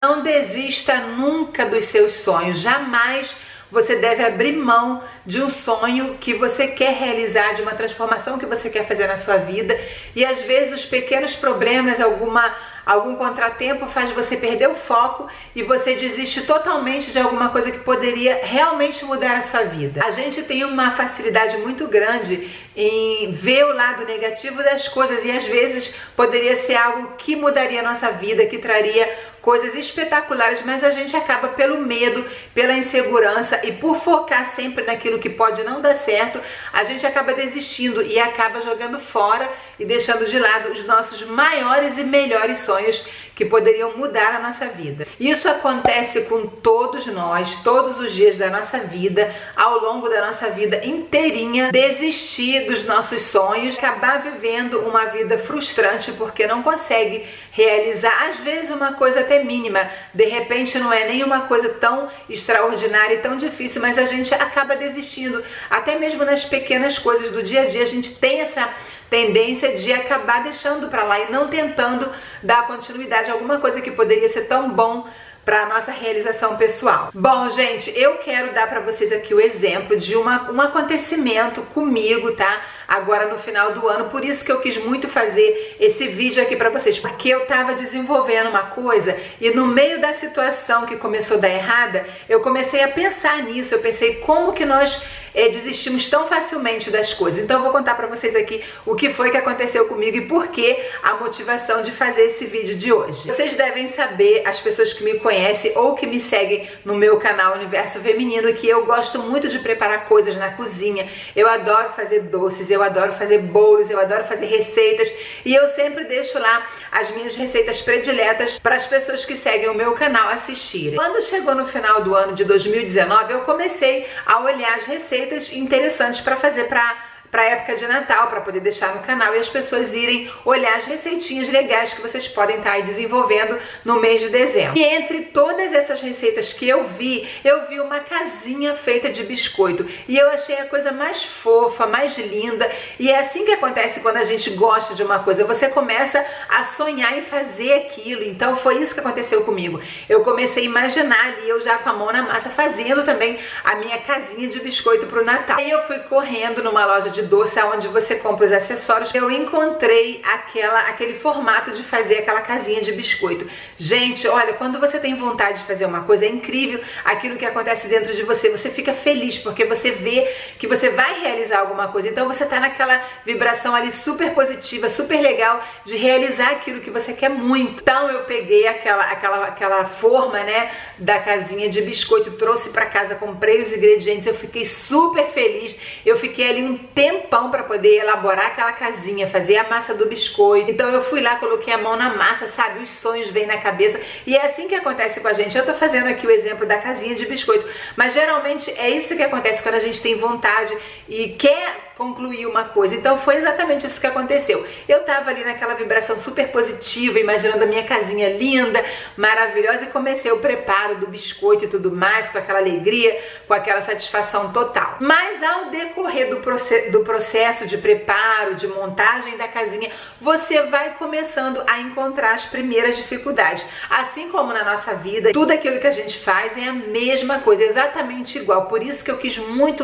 Não desista nunca dos seus sonhos, jamais você deve abrir mão de um sonho que você quer realizar, de uma transformação que você quer fazer na sua vida. E às vezes os pequenos problemas, algum contratempo faz você perder o foco e você desiste totalmente de alguma coisa que poderia realmente mudar a sua vida. A gente tem uma facilidade muito grande em ver o lado negativo das coisas e às vezes poderia ser algo que mudaria a nossa vida, que traria coisas espetaculares, mas a gente acaba pelo medo, pela insegurança e por focar sempre naquilo que pode não dar certo, a gente acaba desistindo e acaba jogando fora e deixando de lado os nossos maiores e melhores sonhos que poderiam mudar a nossa vida. Isso acontece com todos nós, todos os dias da nossa vida, ao longo da nossa vida inteirinha, desistir dos nossos sonhos, acabar vivendo uma vida frustrante porque não consegue realizar, às vezes, uma coisa até mínima, de repente não é nenhuma coisa tão extraordinária e tão difícil, mas a gente acaba desistindo, até mesmo nas pequenas coisas do dia a dia, a gente tem essa tendência de acabar deixando para lá e não tentando dar continuidade a alguma coisa que poderia ser tão bom para a nossa realização pessoal. Bom, gente, eu quero dar para vocês aqui o exemplo de um acontecimento comigo, tá? Agora no final do ano, por isso que eu quis muito fazer esse vídeo aqui para vocês, porque eu tava desenvolvendo uma coisa e no meio da situação que começou a dar errada, eu comecei a pensar nisso, eu pensei como que nós desistimos tão facilmente das coisas. Então eu vou contar para vocês aqui o que foi que aconteceu comigo e por que a motivação de fazer esse vídeo de hoje. Vocês devem saber, as pessoas que me conhecem ou que me seguem no meu canal Universo Feminino, que eu gosto muito de preparar coisas na cozinha. Eu adoro fazer doces, eu adoro fazer bolos, eu adoro fazer receitas e eu sempre deixo lá as minhas receitas prediletas para as pessoas que seguem o meu canal assistirem. Quando chegou no final do ano de 2019, eu comecei a olhar as receitas interessantes para fazer para a época de Natal, para poder deixar no canal e as pessoas irem olhar as receitinhas legais que vocês podem estar aí desenvolvendo no mês de dezembro. E entre todas essas receitas que eu vi uma casinha feita de biscoito e eu achei a coisa mais fofa, mais linda, e é assim que acontece quando a gente gosta de uma coisa, você começa a sonhar em fazer aquilo. Então foi isso que aconteceu comigo. Eu comecei a imaginar ali, eu já com a mão na massa, fazendo também a minha casinha de biscoito para o Natal. Aí eu fui correndo numa loja de doce, onde você compra os acessórios, eu encontrei aquele formato de fazer aquela casinha de biscoito. Gente, olha, quando você tem vontade de fazer uma coisa, é incrível aquilo que acontece dentro de você, você fica feliz porque você vê que você vai realizar alguma coisa, então você tá naquela vibração ali super positiva, super legal de realizar aquilo que você quer muito. Então eu peguei aquela forma, né, da casinha de biscoito, trouxe para casa, comprei os ingredientes, eu fiquei super feliz, eu fiquei ali um tempão para poder elaborar aquela casinha, fazer a massa do biscoito. Então eu fui lá, coloquei a mão na massa, sabe? Os sonhos vêm na cabeça e é assim que acontece com a gente. Eu tô fazendo aqui o exemplo da casinha de biscoito, mas geralmente é isso que acontece quando a gente tem vontade e quer concluir uma coisa. Então foi exatamente isso que aconteceu. Eu tava ali naquela vibração super positiva, imaginando a minha casinha linda, maravilhosa, e comecei o preparo do biscoito e tudo mais, com aquela alegria, com aquela satisfação total. Mas ao decorrer do processo de preparo, de montagem da casinha, você vai começando a encontrar as primeiras dificuldades. Assim como na nossa vida, tudo aquilo que a gente faz é a mesma coisa, exatamente igual. Por isso que eu quis muito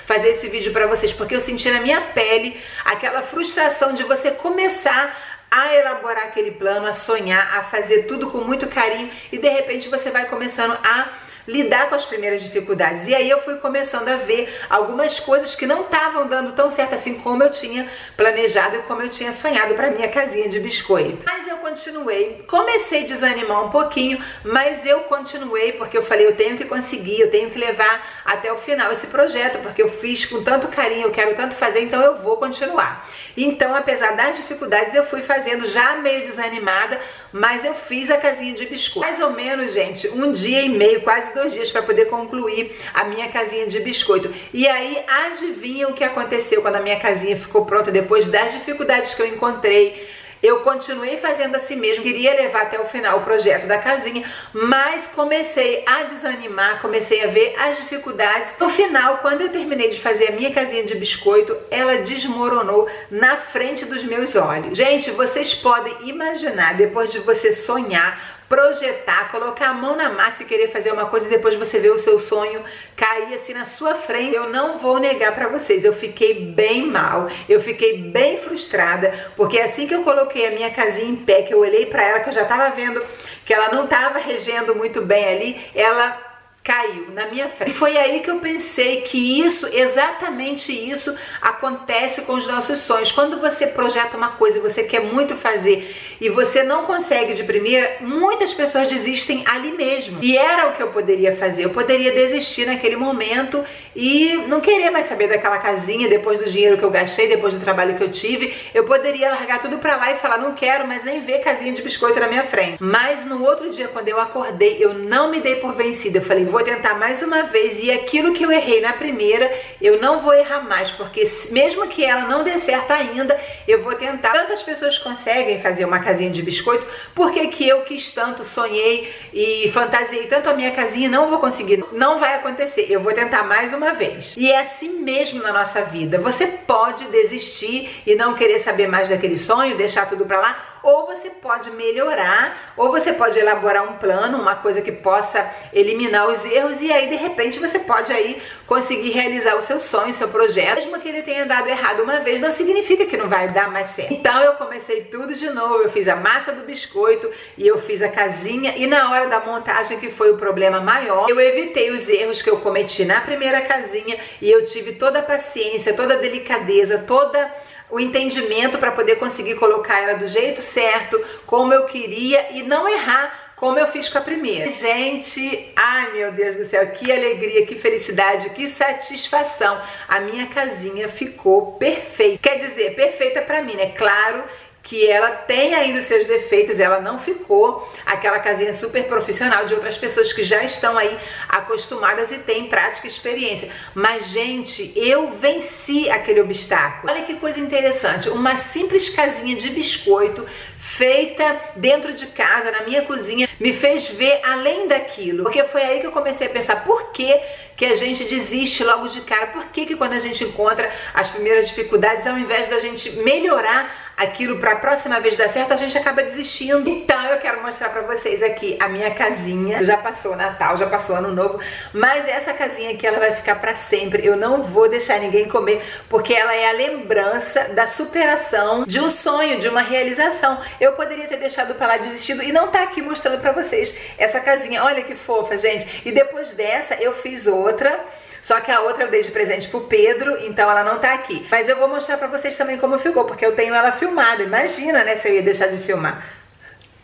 fazer esse vídeo para vocês, porque eu senti na minha pele aquela frustração de você começar a elaborar aquele plano, a sonhar, a fazer tudo com muito carinho e de repente você vai começando a lidar com as primeiras dificuldades. E aí eu fui começando a ver algumas coisas que não estavam dando tão certo assim como eu tinha planejado e como eu tinha sonhado para minha casinha de biscoito. Mas eu continuei, comecei a desanimar um pouquinho, mas eu continuei porque eu falei, eu tenho que conseguir, eu tenho que levar até o final esse projeto, porque eu fiz com tanto carinho, eu quero tanto fazer, então eu vou continuar. Então, apesar das dificuldades, eu fui fazendo já meio desanimada, mas eu fiz a casinha de biscoito. Mais ou menos, gente, 1 dia e meio, quase 2 dias para poder concluir a minha casinha de biscoito. E aí, adivinha o que aconteceu quando a minha casinha ficou pronta depois das dificuldades que eu encontrei? Eu continuei fazendo assim mesmo, queria levar até o final o projeto da casinha, mas comecei a desanimar, comecei a ver as dificuldades. No final, quando eu terminei de fazer a minha casinha de biscoito, ela desmoronou na frente dos meus olhos. Gente, vocês podem imaginar, depois de você sonhar, projetar, colocar a mão na massa e querer fazer uma coisa e depois você vê o seu sonho cair assim na sua frente. Eu não vou negar pra vocês, eu fiquei bem mal, eu fiquei bem frustrada, porque assim que eu coloquei a minha casinha em pé, que eu olhei pra ela, que eu já tava vendo que ela não tava regendo muito bem ali, ela caiu na minha frente. E foi aí que eu pensei que isso, exatamente isso, acontece com os nossos sonhos. Quando você projeta uma coisa e você quer muito fazer e você não consegue de primeira, muitas pessoas desistem ali mesmo. E era o que eu poderia fazer. Eu poderia desistir naquele momento e não querer mais saber daquela casinha depois do dinheiro que eu gastei, depois do trabalho que eu tive. Eu poderia largar tudo pra lá e falar, não quero mais nem ver casinha de biscoito na minha frente. Mas no outro dia, quando eu acordei, eu não me dei por vencida. Eu falei, vou tentar mais uma vez, e aquilo que eu errei na primeira, eu não vou errar mais, porque mesmo que ela não dê certo ainda, eu vou tentar. Tantas pessoas conseguem fazer uma casinha de biscoito, por que que eu quis tanto, sonhei e fantasiei tanto a minha casinha, não vou conseguir, não vai acontecer, eu vou tentar mais uma vez. E é assim mesmo na nossa vida, você pode desistir e não querer saber mais daquele sonho, deixar tudo pra lá, ou você pode melhorar, ou você pode elaborar um plano, uma coisa que possa eliminar os erros, e aí de repente você pode aí conseguir realizar o seu sonho, seu projeto. Mesmo que ele tenha dado errado uma vez, não significa que não vai dar mais certo. Então eu comecei tudo de novo, eu fiz a massa do biscoito e eu fiz a casinha, e na hora da montagem, que foi o problema maior, eu evitei os erros que eu cometi na primeira casinha, e eu tive toda a paciência, toda a delicadeza, toda o entendimento para poder conseguir colocar ela do jeito certo, como eu queria, e não errar como eu fiz com a primeira. Gente, ai meu Deus do céu, que alegria, que felicidade, que satisfação. A minha casinha ficou perfeita. Quer dizer, perfeita para mim, né? Claro que ela tem ainda os seus defeitos, ela não ficou aquela casinha super profissional de outras pessoas que já estão aí acostumadas e têm prática e experiência. Mas, gente, eu venci aquele obstáculo. Olha que coisa interessante, uma simples casinha de biscoito feita dentro de casa, na minha cozinha, me fez ver além daquilo. Porque foi aí que eu comecei a pensar, por que que a gente desiste logo de cara? Por que que quando a gente encontra as primeiras dificuldades, ao invés da gente melhorar aquilo para a próxima vez dar certo, a gente acaba desistindo? Então eu quero mostrar para vocês aqui a minha casinha. Já passou o Natal, já passou o Ano Novo, mas essa casinha aqui ela vai ficar para sempre. Eu não vou deixar ninguém comer, porque ela é a lembrança da superação de um sonho, de uma realização. Eu poderia ter deixado para lá, desistido, e não tá aqui mostrando para vocês essa casinha. Olha que fofa, gente. E depois dessa eu fiz outra, só que a outra eu dei de presente pro Pedro, então ela não tá aqui. Mas eu vou mostrar pra vocês também como ficou, porque eu tenho ela filmada. Imagina, né, se eu ia deixar de filmar.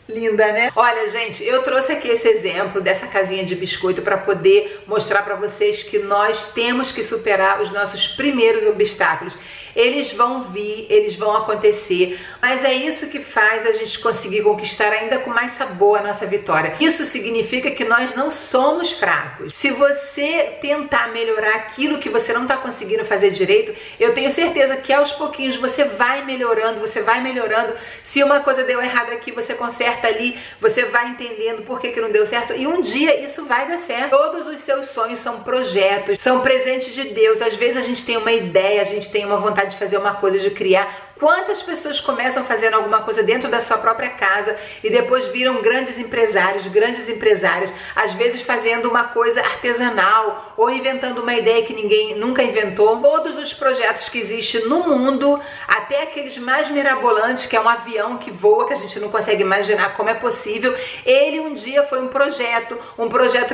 Linda, né? Olha, gente, eu trouxe aqui esse exemplo dessa casinha de biscoito para poder mostrar para vocês que nós temos que superar os nossos primeiros obstáculos. Eles vão vir, eles vão acontecer, mas é isso que faz a gente conseguir conquistar ainda com mais sabor a nossa vitória. Isso significa que nós não somos fracos. Se você tentar melhorar aquilo que você não está conseguindo fazer direito, eu tenho certeza que aos pouquinhos você vai melhorando, você vai melhorando. Se uma coisa deu errado aqui, você conserta ali, você vai entendendo por que não deu certo, e um dia isso vai dar certo. Todos os seus sonhos são projetos, são presentes de Deus. Às vezes a gente tem uma ideia, a gente tem uma vontade de fazer uma coisa, de criar. Quantas pessoas começam fazendo alguma coisa dentro da sua própria casa e depois viram grandes empresários, grandes empresárias, às vezes fazendo uma coisa artesanal ou inventando uma ideia que ninguém nunca inventou. Todos os projetos que existem no mundo, até aqueles mais mirabolantes, que é um avião que voa, que a gente não consegue imaginar como é possível, ele um dia foi um projeto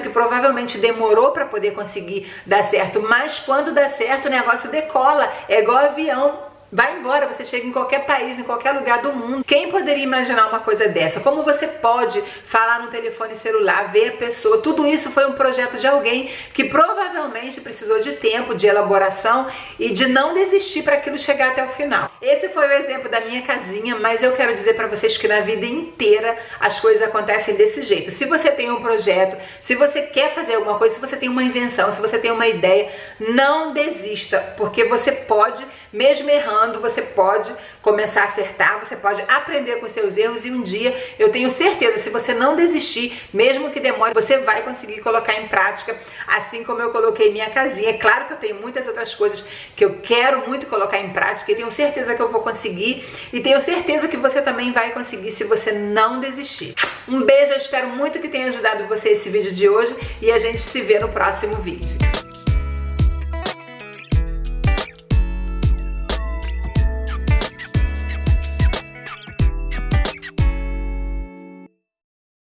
que provavelmente demorou para poder conseguir dar certo, mas quando dá certo o negócio decola, é igual avião. Vai embora, você chega em qualquer país, em qualquer lugar do mundo. Quem poderia imaginar uma coisa dessa? Como você pode falar no telefone celular, ver a pessoa? Tudo isso foi um projeto de alguém que provavelmente precisou de tempo, de elaboração e de não desistir para aquilo chegar até o final. Esse foi o exemplo da minha casinha, mas eu quero dizer para vocês que na vida inteira as coisas acontecem desse jeito. Se você tem um projeto, se você quer fazer alguma coisa, se você tem uma invenção, se você tem uma ideia, não desista, porque você pode, mesmo errando, você pode começar a acertar, você pode aprender com seus erros, e um dia, eu tenho certeza, se você não desistir, mesmo que demore, você vai conseguir colocar em prática, assim como eu coloquei minha casinha. É claro que eu tenho muitas outras coisas que eu quero muito colocar em prática, e tenho certeza certeza que eu vou conseguir e tenho certeza que você também vai conseguir se você não desistir. Um beijo, eu espero muito que tenha ajudado você esse vídeo de hoje e a gente se vê no próximo vídeo.